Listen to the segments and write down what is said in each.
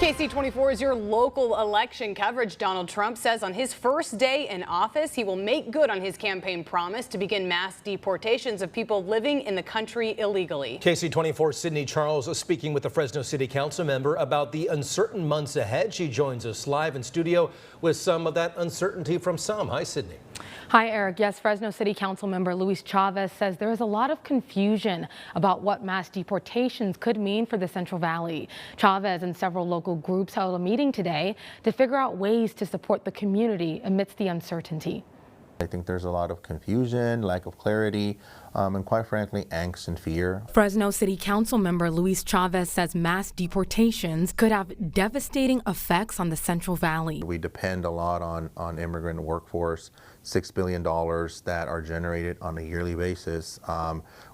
KC24 is your local election coverage. Donald Trump says on his first day in office, he will make good on his campaign promise to begin mass deportations of people living in the country illegally. KC24 Sydney Charles is speaking with the Fresno City Council member about the uncertain months ahead. She joins us live in studio with some of that uncertainty from some. Hi, Sydney. Hi, Eric. Yes, Fresno City Council member Luis Chavez says there is a lot of confusion about what mass deportations could mean for the Central Valley. Chavez and several local groups held a meeting today to figure out ways to support the community amidst the uncertainty. I think there's a lot of confusion, lack of clarity, and quite frankly, angst and fear. Fresno City Council member Luis Chavez says mass deportations could have devastating effects on the Central Valley. We depend a lot on immigrant workforce, $6 billion that are generated on a yearly basis,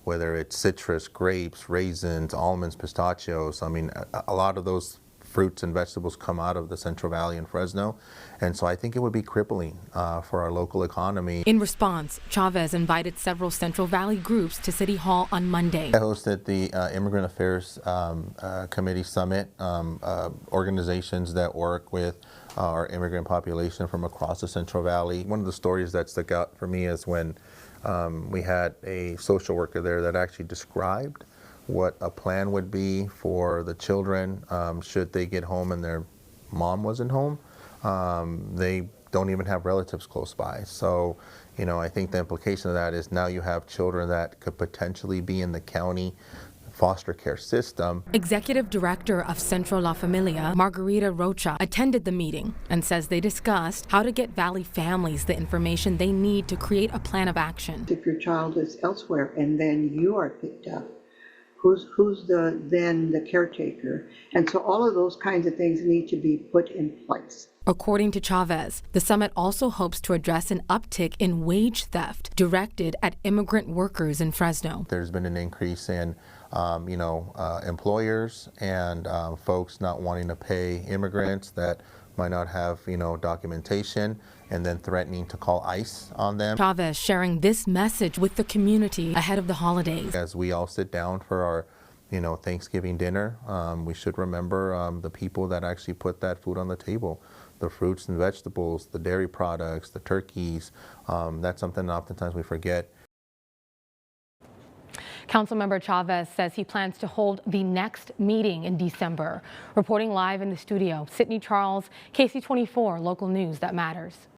whether it's citrus, grapes, raisins, almonds, pistachios. I mean, a lot of those fruits and vegetables come out of the Central Valley in Fresno, and so I think it would be crippling for our local economy. In response, Chavez invited several Central Valley groups to City Hall on Monday. I hosted the Immigrant Affairs Committee Summit, organizations that work with our immigrant population from across the Central Valley. One of the stories that stuck out for me is when we had a social worker there that actually described what a plan would be for the children should they get home and their mom wasn't home. They don't even have relatives close by. So, you know, I think the implication of that is now you have children that could potentially be in the county foster care system. Executive Director of Centro La Familia, Margarita Rocha, attended the meeting and says they discussed how to get Valley families the information they need to create a plan of action. If your child is elsewhere and then you are picked up, who's the caretaker? And so all of those kinds of things need to be put in place. According to Chavez, the summit also hopes to address an uptick in wage theft directed at immigrant workers in Fresno. There's been an increase in employers and folks not wanting to pay immigrants that might not have, documentation, and then threatening to call ICE on them. Chavez sharing this message with the community ahead of the holidays. As we all sit down for our, Thanksgiving dinner, we should remember the people that actually put that food on the table. The fruits and vegetables, the dairy products, the turkeys. That's something that oftentimes we forget. Councilmember Chavez says he plans to hold the next meeting in December. Reporting live in the studio, Sydney Charles, KC24, local news that matters.